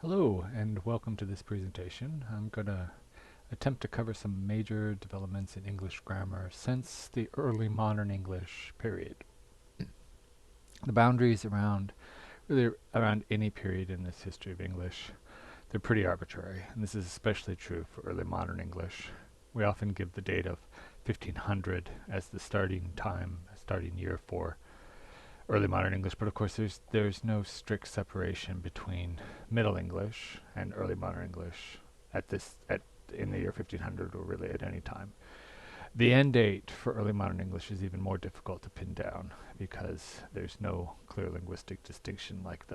Hello and welcome to this presentation. I'm going to attempt to cover some major developments in English grammar since the early modern English period. The boundaries really around any period in this history of English, they're pretty arbitrary, and this is especially true for early modern English. We often give the date of 1500 as the starting year for early modern English, but of course there's no strict separation between Middle English and early modern English in the year 1500 or really at any time. The end date for early modern English is even more difficult to pin down because there's no clear linguistic distinction like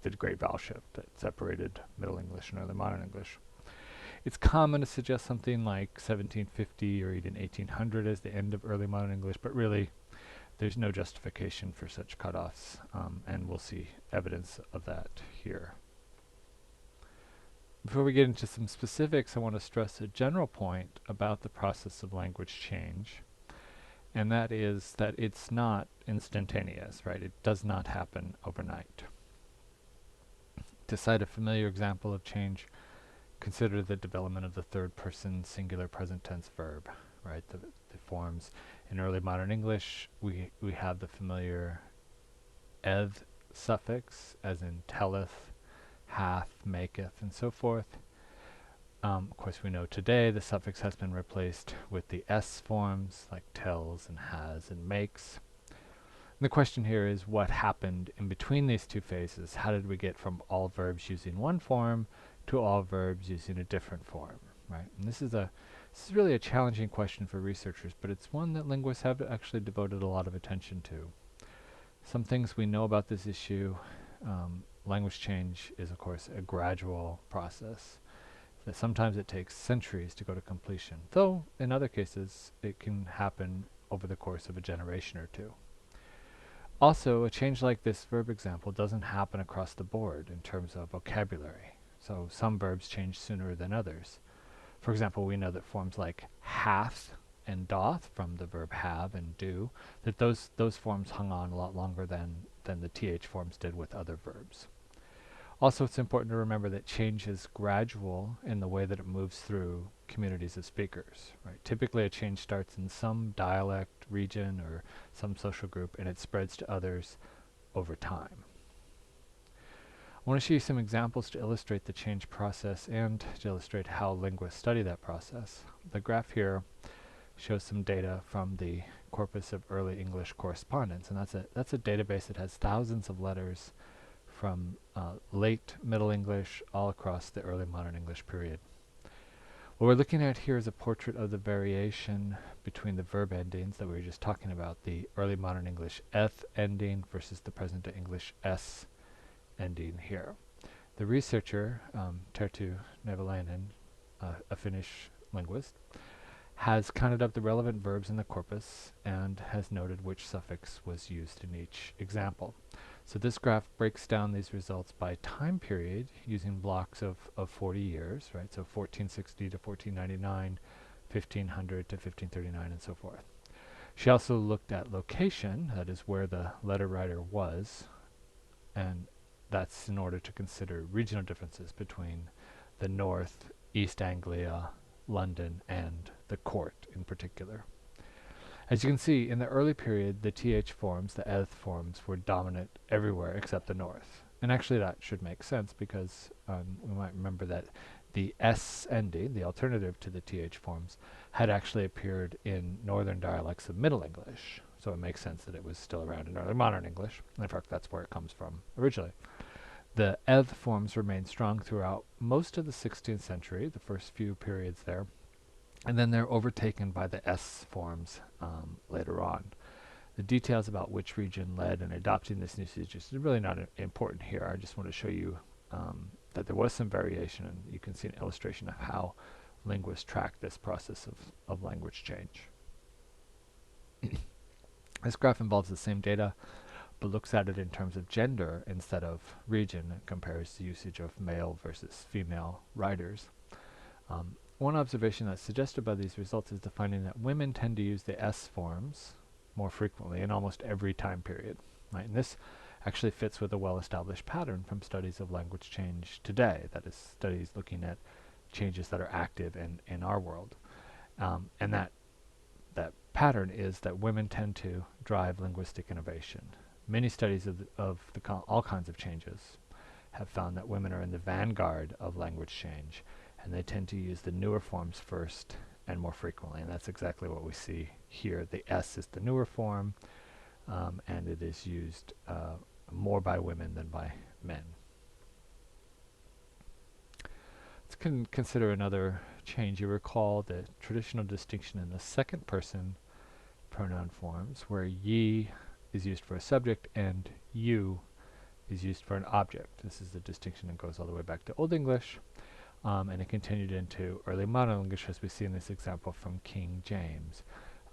the Great Vowel Shift that separated Middle English and early modern English. It's common to suggest something like 1750 or even 1800 as the end of early modern English, but really there's no justification for such cutoffs, and we'll see evidence of that here. Before we get into some specifics, I want to stress a general point about the process of language change, and that is that it's not instantaneous, right? It does not happen overnight. To cite a familiar example of change, consider the development of the third person singular present tense verb, right? The forms in early modern English, we have the familiar eth suffix, as in telleth, hath, maketh, and so forth. Of course, we know today the suffix has been replaced with the s forms, like tells and has and makes. And the question here is what happened in between these two phases? How did we get from all verbs using one form to all verbs using a different form, right? And this is really a challenging question for researchers, but it's one that linguists have actually devoted a lot of attention to. Some things we know about this issue, language change is of course a gradual process. That sometimes it takes centuries to go to completion, though in other cases it can happen over the course of a generation or two. Also, a change like this verb example doesn't happen across the board in terms of vocabulary, so some verbs change sooner than others. For example, we know that forms like hath and doth, from the verb have and do, that those forms hung on a lot longer than the th forms did with other verbs. Also, it's important to remember that change is gradual in the way that it moves through communities of speakers, right? Typically, a change starts in some dialect, region, or some social group, and it spreads to others over time. I want to show you some examples to illustrate the change process and to illustrate how linguists study that process. The graph here shows some data from the corpus of early English correspondence, and that's a database that has thousands of letters from late Middle English all across the early modern English period. What we're looking at here is a portrait of the variation between the verb endings that we were just talking about, the early modern English eth ending versus the present day English s ending here. The researcher, Terttu Neuvalainen, a Finnish linguist, has counted up the relevant verbs in the corpus and has noted which suffix was used in each example. So this graph breaks down these results by time period using blocks of 40 years, right? So 1460 to 1499, 1500 to 1539, and so forth. She also looked at location, that is where the letter writer was, and that's in order to consider regional differences between the North, East Anglia, London, and the court in particular. As you can see, in the early period, the th forms, the eth forms, were dominant everywhere except the North. And actually that should make sense because we might remember that the s ending, the alternative to the th forms, had actually appeared in northern dialects of Middle English. So it makes sense that it was still around in early modern English. And in fact, that's where it comes from originally. The eth forms remained strong throughout most of the 16th century, the first few periods there, and then they're overtaken by the s forms later on. The details about which region led in adopting this usage is really not important here. I just want to show you that there was some variation, and you can see an illustration of how linguists track this process of language change. This graph involves the same data, but looks at it in terms of gender instead of region and compares the usage of male versus female writers. One observation that's suggested by these results is the finding that women tend to use the s forms more frequently in almost every time period. Right? And this actually fits with a well-established pattern from studies of language change today, that is, studies looking at changes that are active in our world. And that pattern is that women tend to drive linguistic innovation. Many studies of all kinds of changes have found that women are in the vanguard of language change, and they tend to use the newer forms first and more frequently, and that's exactly what we see here. The S is the newer form, and it is used more by women than by men. Let's consider another change. You recall the traditional distinction in the second person pronoun forms, where ye is used for a subject and you is used for an object. This is the distinction that goes all the way back to Old English, and it continued into early modern English, as we see in this example from King James.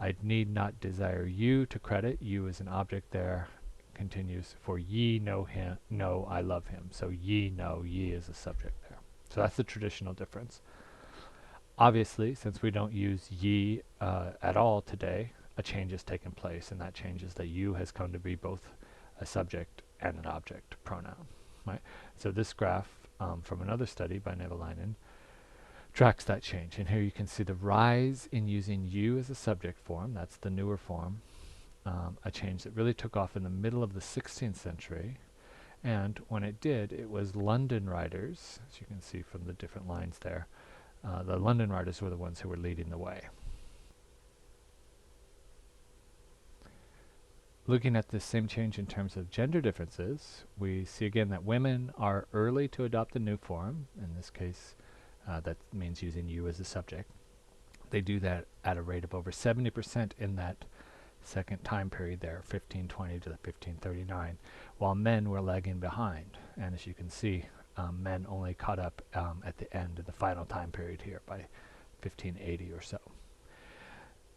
I need not desire you to credit. You is an object there. Continues, for ye know him, know I love him. So ye know, ye is a subject there. So that's the traditional difference. Obviously, since we don't use ye at all today, a change has taken place, and that change is that you has come to be both a subject and an object pronoun. Right? So this graph from another study by Nevalainen tracks that change. And here you can see the rise in using you as a subject form, that's the newer form, a change that really took off in the middle of the 16th century. And when it did, it was London writers, as you can see from the different lines there. The London writers were the ones who were leading the way. Looking at this same change in terms of gender differences, we see again that women are early to adopt the new form. In this case, that means using you as a subject. They do that at a rate of over 70% in that second time period there, 1520 to 1539, while men were lagging behind. And as you can see, men only caught up at the end of the final time period here by 1580 or so.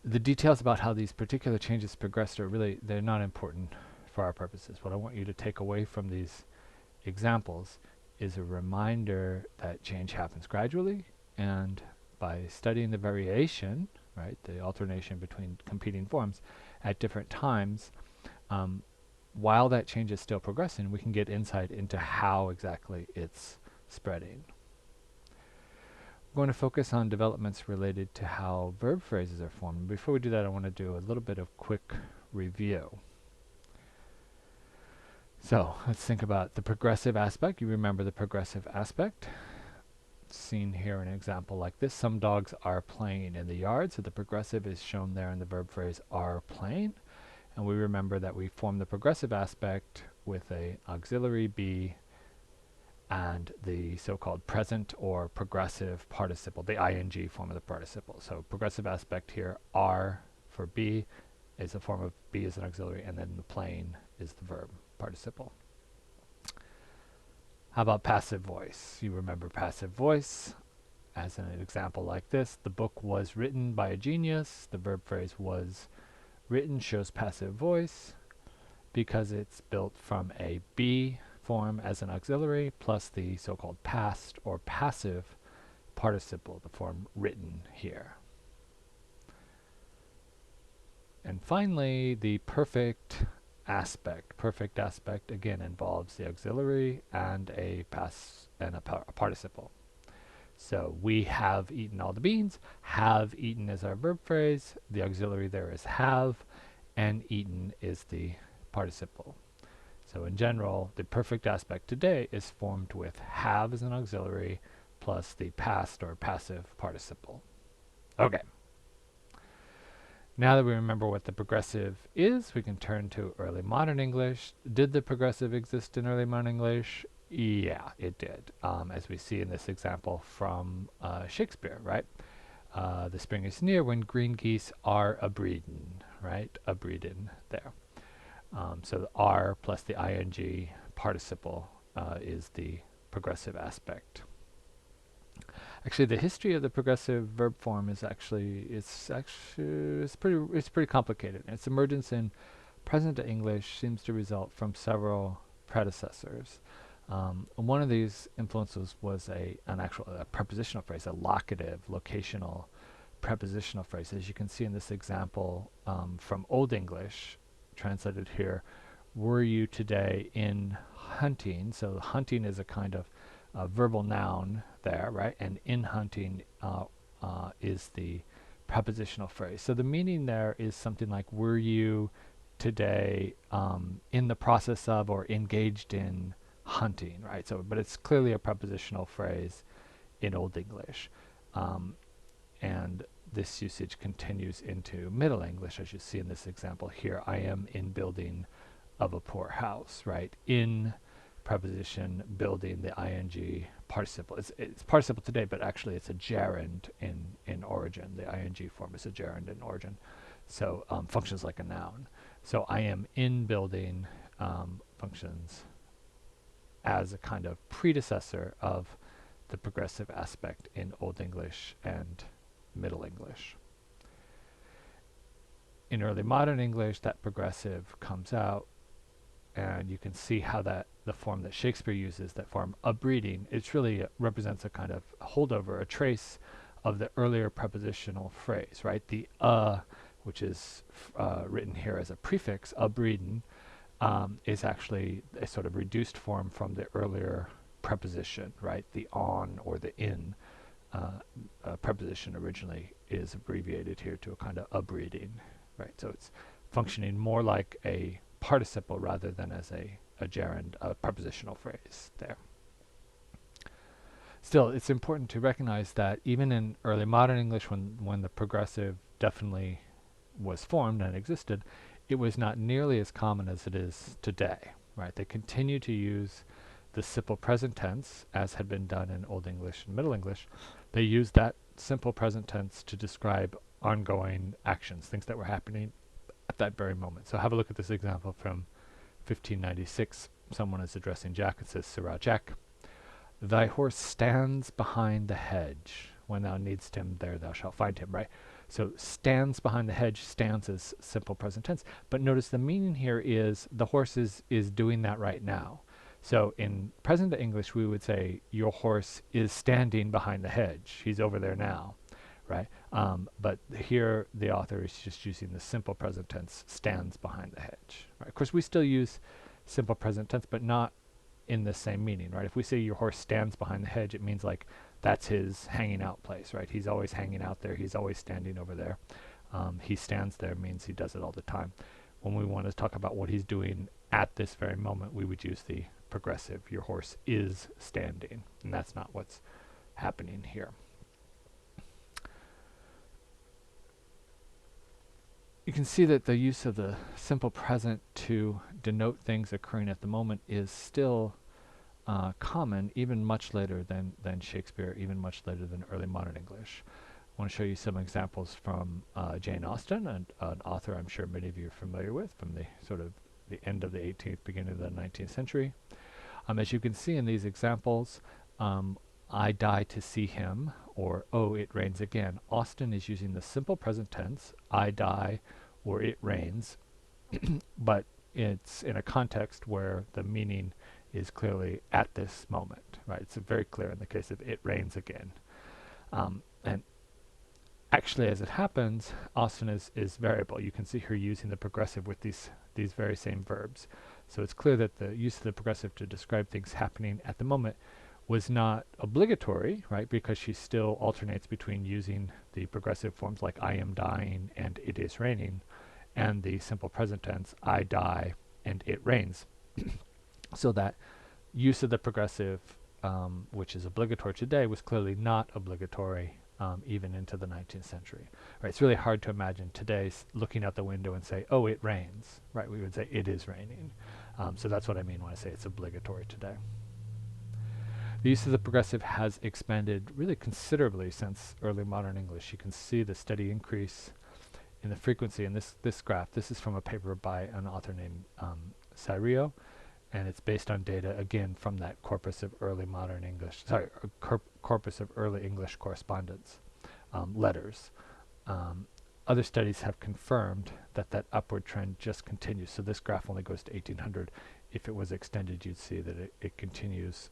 The details about how these particular changes progressed are really, they're not important for our purposes. What I want you to take away from these examples is a reminder that change happens gradually, and by studying the variation, right, the alternation between competing forms at different times, while that change is still progressing, we can get insight into how exactly it's spreading. We're going to focus on developments related to how verb phrases are formed. Before we do that, I want to do a little bit of quick review. So let's think about the progressive aspect. You remember the progressive aspect. Seen here in an example like this. Some dogs are playing in the yard, so the progressive is shown there in the verb phrase are playing. And we remember that we form the progressive aspect with an auxiliary be and the so-called present or progressive participle, the ing form of the participle. So progressive aspect here, are for be, is a form of be as an auxiliary, and then the playing is the verb participle. How about passive voice? You remember passive voice as an example like this. The book was written by a genius. The verb phrase was written shows passive voice because it's built from a be form as an auxiliary plus the so-called past or passive participle, the form written here. And finally, the perfect aspect. Perfect aspect again involves the auxiliary and a participle. So we have eaten all the beans. Have eaten is our verb phrase. The auxiliary there is have, and eaten is the participle. So in general, the perfect aspect today is formed with have as an auxiliary plus the past or passive participle. Okay. Now that we remember what the progressive is, we can turn to early modern English. Did the progressive exist in early modern English? Yeah, it did, as we see in this example from Shakespeare, right? The spring is near when green geese are a-breedin', right? A-breedin' there. So the are plus the ing participle is the progressive aspect. Actually, the history of the progressive verb form is pretty complicated. Its emergence in present-day English seems to result from several predecessors. One of these influences was a prepositional phrase, a locative, locational prepositional phrase. As you can see in this example from Old English, translated here, were you today in hunting? So hunting is a kind of verbal noun there, right? And in hunting is the prepositional phrase. So the meaning there is something like, were you today in the process of or engaged in hunting, right? So, but it's clearly a prepositional phrase in Old English. And this usage continues into Middle English, as you see in this example here. I am in building of a poor house, right? In preposition, building, the ing participle. It's participle today, but actually it's a gerund in origin. The ing form is a gerund in origin. So functions like a noun. So I am in building functions as a kind of predecessor of the progressive aspect in Old English and Middle English. In early modern English, that progressive comes out, and you can see how that the form that Shakespeare uses, that form upbreeding, it really represents a kind of holdover, a trace of the earlier prepositional phrase, right? The which is written here as a prefix, upbreeding, is actually a sort of reduced form from the earlier preposition, right? The on or the in preposition originally is abbreviated here to a kind of upbreeding, right? So it's functioning more like a participle rather than as a gerund, a prepositional phrase there. Still, it's important to recognize that even in early modern English, when the progressive definitely was formed and existed, it was not nearly as common as it is today, right? They continue to use the simple present tense, as had been done in Old English and Middle English. They use that simple present tense to describe ongoing actions, things that were happening at that very moment. So have a look at this example from 1596. Someone is addressing Jack and says, Sirrah Jack, thy horse stands behind the hedge. When thou needst him, there thou shalt find him, right? So stands behind the hedge, stands is simple present tense. But notice the meaning here is the horse is doing that right now. So in present English, we would say, your horse is standing behind the hedge. He's over there now, right? But here, the author is just using the simple present tense, stands behind the hedge, right? Of course, we still use simple present tense, but not in the same meaning, right? If we say your horse stands behind the hedge, it means like that's his hanging out place, right? He's always hanging out there. He's always standing over there. He stands there means he does it all the time. When we want to talk about what he's doing at this very moment, we would use the progressive. Your horse is standing, and that's not what's happening here. You can see that the use of the simple present to denote things occurring at the moment is still common, even much later than Shakespeare, even much later than early modern English. I want to show you some examples from Jane Austen, an author I'm sure many of you are familiar with from the sort of the end of the 18th, beginning of the 19th century. As you can see in these examples, I die to see him, or oh, it rains again. Austen is using the simple present tense, I die, or it rains, but it's in a context where the meaning is clearly at this moment, right? It's very clear in the case of it rains again. And actually, as it happens, Austen is variable. You can see her using the progressive with these very same verbs. So it's clear that the use of the progressive to describe things happening at the moment was not obligatory, right? Because she still alternates between using the progressive forms like I am dying and it is raining, and the simple present tense, I die and it rains. So that use of the progressive, which is obligatory today, was clearly not obligatory even into the 19th century. Right? It's really hard to imagine today looking out the window and say, oh, it rains. Right? We would say it is raining. So that's what I mean when I say it's obligatory today. The use of the progressive has expanded really considerably since early modern English. You can see the steady increase in the frequency in this graph. This is from a paper by an author named Cirio, and it's based on data, again, from that corpus of early modern English, corpus of early English correspondence, letters. Other studies have confirmed that upward trend just continues. So this graph only goes to 1800. If it was extended, you'd see that it continues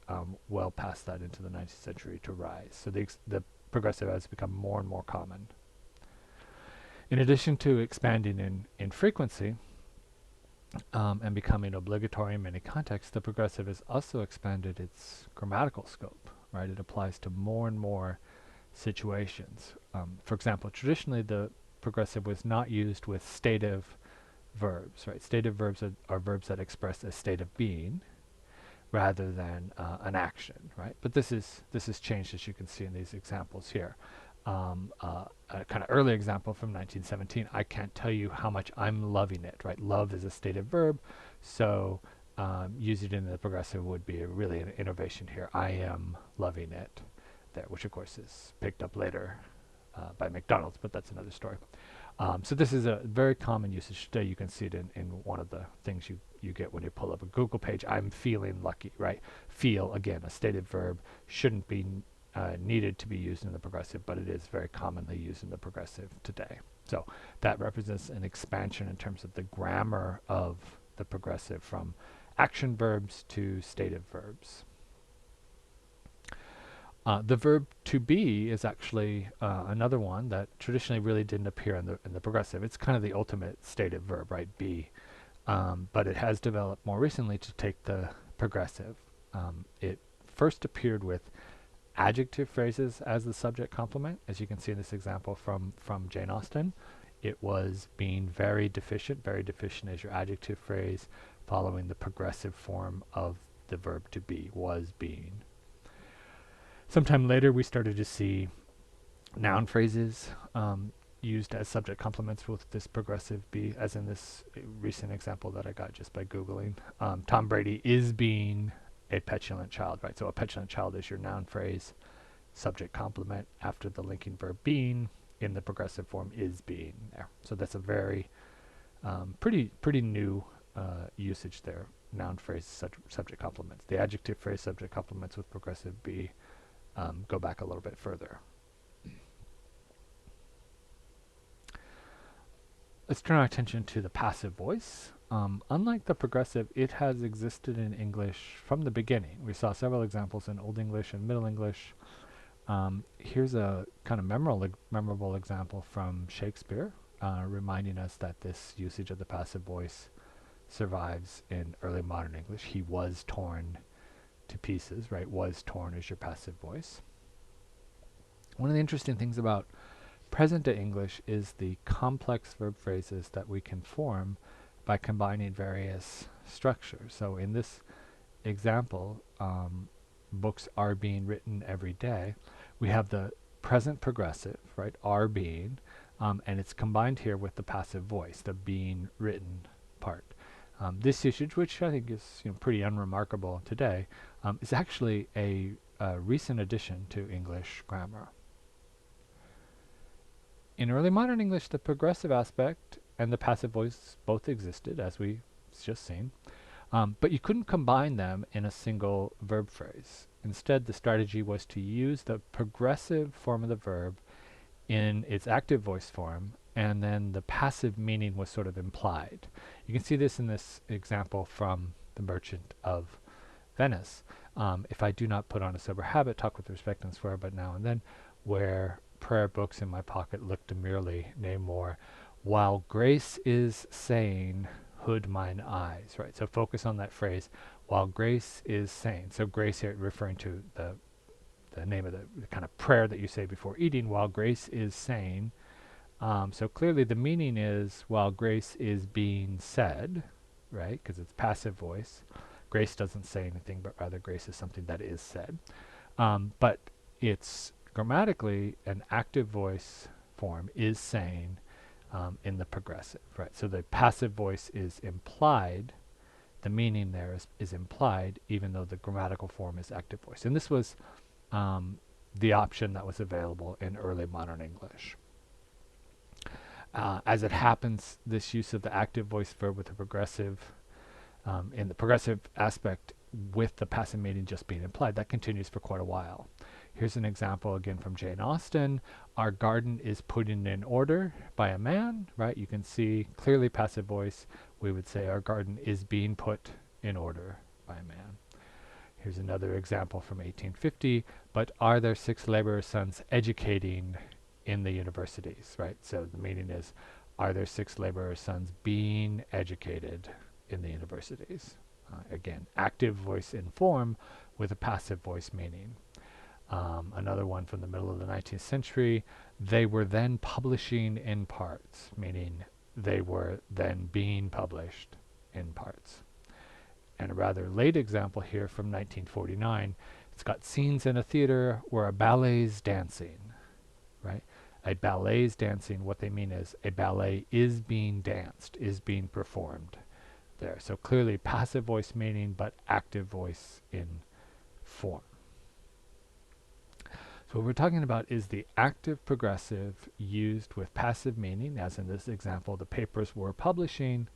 well past that into the 19th century to rise. So the progressive has become more and more common. In addition to expanding in frequency, and becoming obligatory in many contexts, the progressive has also expanded its grammatical scope, right? It applies to more and more situations. For example, traditionally the progressive was not used with stative verbs, right? Stative verbs are verbs that express a state of being rather than an action, right? But this is changed, as you can see in these examples here. A kind of early example from 1917, I can't tell you how much I'm loving it, right? Love is a stative verb, so using it in the progressive would be really an innovation here. I am loving it there, which of course is picked up later by McDonald's, but that's another story. So this is a very common usage today. You can see it in one of the things you get when you pull up a Google page. I'm feeling lucky, right? Feel, again, a stated verb, shouldn't be needed to be used in the progressive, but it is very commonly used in the progressive today. So that represents an expansion in terms of the grammar of the progressive from action verbs to stative verbs. The verb to be is actually another one that traditionally really didn't appear in the progressive. It's kind of the ultimate stative verb, right? Be. But it has developed more recently to take the progressive. It first appeared with adjective phrases as the subject complement, as you can see in this example from Jane Austen. It was being very deficient. Very deficient is your adjective phrase following the progressive form of the verb to be, was being. Sometime later, we started to see noun phrases used as subject complements with this progressive be, as in this recent example that I got just by Googling. Tom Brady is being a petulant child, right? So a petulant child is your noun phrase, subject complement after the linking verb being, in the progressive form is being there. So that's a very pretty new usage there. Noun phrase, subject complements. The adjective phrase, subject complements with progressive be go back a little bit further. Let's turn our attention to the passive voice. Unlike the progressive, it has existed in English from the beginning. We saw several examples in Old English and Middle English. Here's a kind of memorable example from Shakespeare, reminding us that this usage of the passive voice survives in early modern English. He was torn to pieces, right? Was torn is your passive voice. One of the interesting things about present-day English is the complex verb phrases that we can form by combining various structures. So in this example, books are being written every day. We have the present progressive, right? Are being, and it's combined here with the passive voice, the being written part. This usage, which I think is pretty unremarkable today, is actually a recent addition to English grammar. In early modern English, the progressive aspect and the passive voice both existed, as we've just seen, but you couldn't combine them in a single verb phrase. Instead, the strategy was to use the progressive form of the verb in its active voice form, and then the passive meaning was sort of implied. You can see this in this example from The Merchant of Venice. If I do not put on a sober habit, talk with respect and swear but now and then, where prayer books in my pocket look demurely, nay more, while grace is saying, hood mine eyes, right? So focus on that phrase, while grace is saying. So grace here referring to the name of the kind of prayer that you say before eating, while grace is saying. So clearly the meaning is while grace is being said, right? Because it's passive voice. Grace doesn't say anything, but rather grace is something that is said. But it's grammatically an active voice form is saying in the progressive, right? So the passive voice is implied. The meaning there is implied, even though the grammatical form is active voice. And this was the option that was available in early modern English. As it happens, this use of the active voice verb with the progressive, in the progressive aspect with the passive meaning just being implied, that continues for quite a while. Here's an example again from Jane Austen. Our garden is put in order by a man, right? You can see clearly passive voice. We would say our garden is being put in order by a man. Here's another example from 1850. But are there 6 laborers' sons educating in the universities, right? So the meaning is, are there 6 laborers' sons being educated in the universities. Again, active voice in form with a passive voice meaning. Another one from the middle of the 19th century, they were then publishing in parts, meaning they were then being published in parts. And a rather late example here from 1949, it's got scenes in a theater where a ballet's dancing, right? A ballet's dancing, what they mean is a ballet is being danced, is being performed there. So clearly passive voice meaning, but active voice in form. So what we're talking about is the active progressive used with passive meaning, as in this example, the papers were publishing.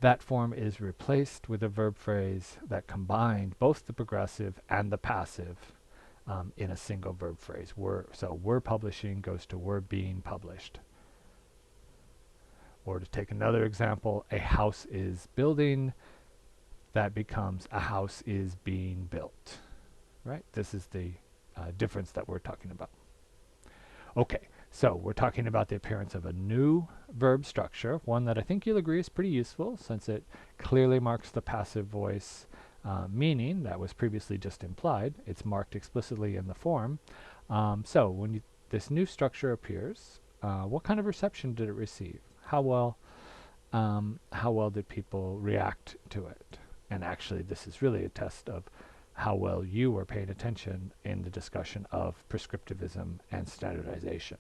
That form is replaced with a verb phrase that combined both the progressive and the passive in a single verb phrase. So were publishing goes to were being published. Or to take another example, a house is building, that becomes a house is being built, right? This is the difference that we're talking about. Okay, so we're talking about the appearance of a new verb structure, one that I think you'll agree is pretty useful since it clearly marks the passive voice meaning that was previously just implied. It's marked explicitly in the form. So when this new structure appears, what kind of reception did it receive? How well did people react to it? And actually, this is really a test of how well you were paying attention in the discussion of prescriptivism and standardization.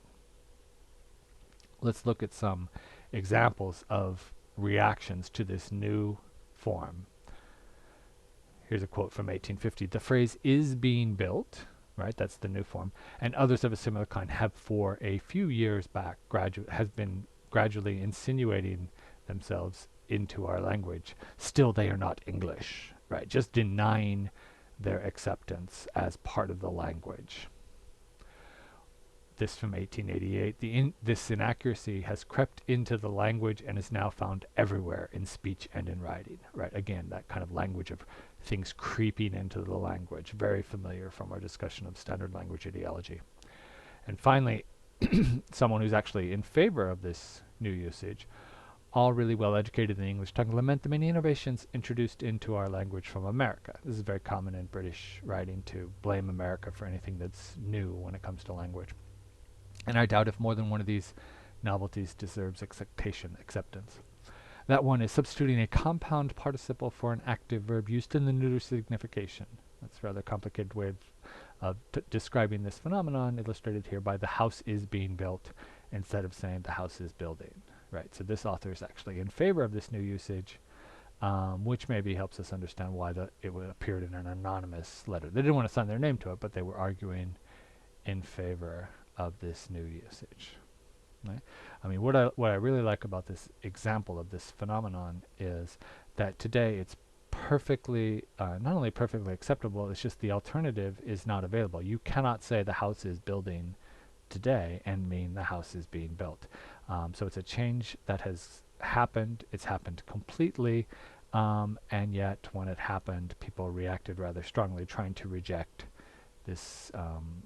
Let's look at some examples of reactions to this new form. Here's a quote from 1850. The phrase is being built, right? That's the new form. And others of a similar kind have for a few years back has been gradually insinuating themselves into our language. Still, they are not English, right? Just denying their acceptance as part of the language. This from 1888. This inaccuracy has crept into the language and is now found everywhere in speech and in writing, right? Again, that kind of language of things creeping into the language, very familiar from our discussion of standard language ideology. And finally, someone who's actually in favor of this new usage, all really well educated in English tongue, lament the many innovations introduced into our language from America. This is very common in British writing to blame America for anything that's new when it comes to language. And I doubt if more than one of these novelties deserves acceptance. That one is substituting a compound participle for an active verb used in the neuter signification. That's a rather complicated way of describing this phenomenon, illustrated here by the house is being built instead of saying the house is building. Right, so this author is actually in favor of this new usage, which maybe helps us understand why it appeared in an anonymous letter. They didn't want to sign their name to it, but they were arguing in favor of this new usage. Right? I mean, what I really like about this example of this phenomenon is that today it's perfectly, not only perfectly acceptable, it's just the alternative is not available. You cannot say the house is building today and mean the house is being built. So it's a change that has happened. It's happened completely, and yet when it happened, people reacted rather strongly, trying to reject this,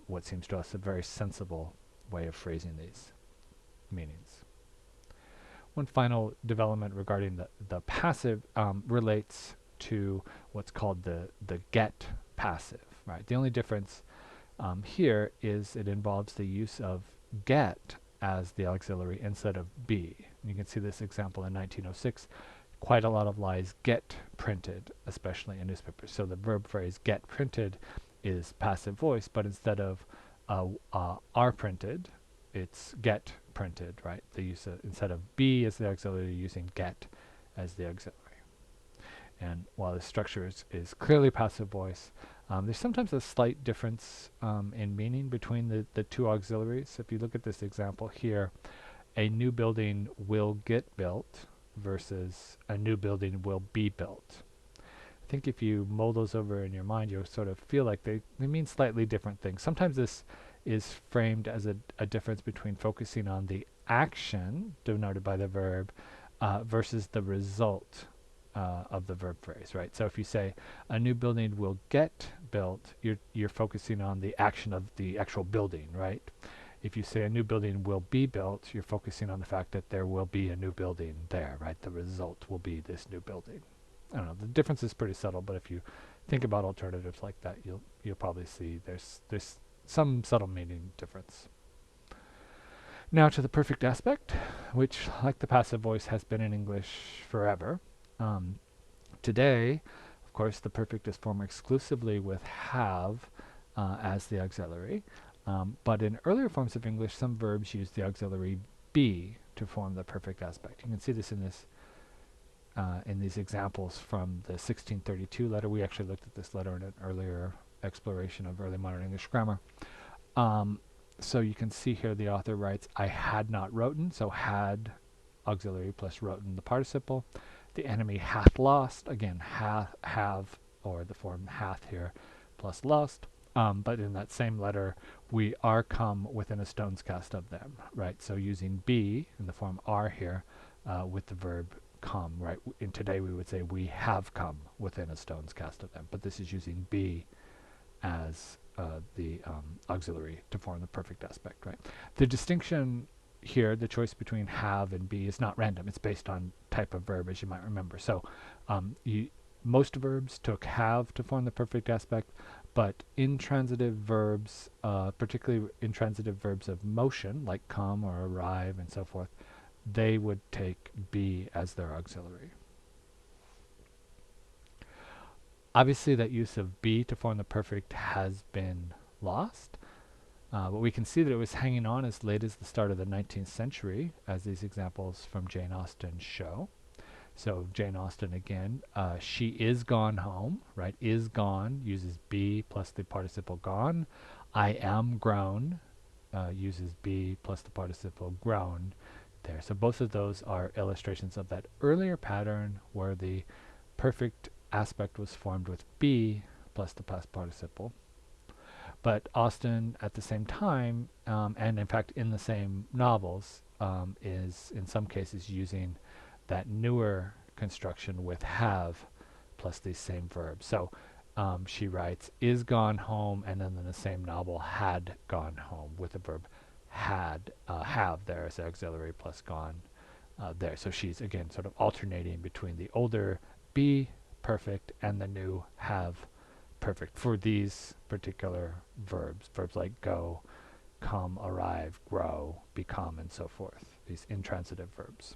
what seems to us a very sensible way of phrasing these meanings. One final development regarding the passive relates to what's called the get passive. Right. The only difference here is it involves the use of get as the auxiliary instead of be. And you can see this example in 1906. Quite a lot of lies get printed, especially in newspapers. So the verb phrase get printed is passive voice, but instead of are printed, it's get printed, right? The use of, instead of be as the auxiliary, using get as the auxiliary. And while the structure is clearly passive voice, there's sometimes a slight difference in meaning between the two auxiliaries. If you look at this example here, a new building will get built versus a new building will be built. I think if you mull those over in your mind, you'll sort of feel like they mean slightly different things. Sometimes this is framed as a difference between focusing on the action denoted by the verb versus the result of the verb phrase, right? So if you say a new building will get built, you're focusing on the action of the actual building, right? if you say a new building will be built, you're focusing on the fact that there will be a new building there, right? The result will be this new building. I don't know, the difference is pretty subtle, but if you think about alternatives like that, you'll probably see there's some subtle meaning difference. Now to the perfect aspect, which, like the passive voice, has been in English forever. Today, of course, the perfect is formed exclusively with have as the auxiliary. But in earlier forms of English, some verbs use the auxiliary be to form the perfect aspect. You can see this in these examples from the 1632 letter. We actually looked at this letter in an earlier exploration of early modern English grammar. So you can see here the author writes, I had not wroten, so had auxiliary plus wroten the participle. The enemy hath lost, again, have, or the form hath here, plus lost. But in that same letter, we are come within a stone's cast of them, right? So using be in the form are here with the verb come, right? In today we would say we have come within a stone's cast of them, but this is using be as the auxiliary to form the perfect aspect, right? The distinction here, the choice between have and be, is not random. It's based on type of verb, as you might remember. So most verbs took have to form the perfect aspect, but intransitive verbs, particularly intransitive verbs of motion, like come or arrive and so forth, they would take be as their auxiliary. Obviously, that use of be to form the perfect has been lost, but we can see that it was hanging on as late as the start of the 19th century, as these examples from Jane Austen show. So Jane Austen again, she is gone home, right? Is gone uses be plus the participle gone. I am grown uses be plus the participle grown there. So both of those are illustrations of that earlier pattern where the perfect aspect was formed with be plus the past participle. But Austen at the same time, and in fact in the same novels, is in some cases using that newer construction with have plus these same verbs. So she writes, is gone home, and then in the same novel, had gone home with the verb had, have there as auxiliary plus gone there. So she's again sort of alternating between the older be perfect and the new have perfect for these particular verbs. Verbs like go, come, arrive, grow, become, and so forth. These intransitive verbs.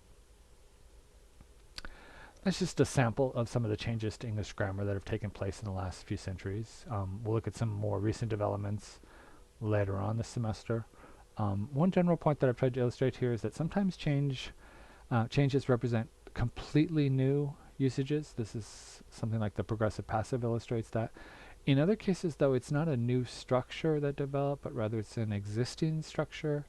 That's just a sample of some of the changes to English grammar that have taken place in the last few centuries. We'll look at some more recent developments later on this semester. One general point that I've tried to illustrate here is that sometimes changes represent completely new usages. This is something like the progressive passive illustrates that. In other cases, though, it's not a new structure that developed, but rather it's an existing structure.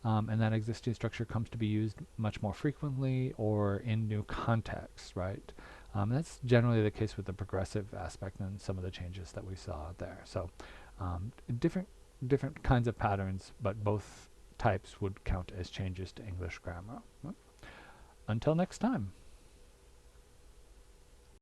And that existing structure comes to be used much more frequently or in new contexts, right? That's generally the case with the progressive aspect and some of the changes that we saw there. So different kinds of patterns, but both types would count as changes to English grammar. Until next time.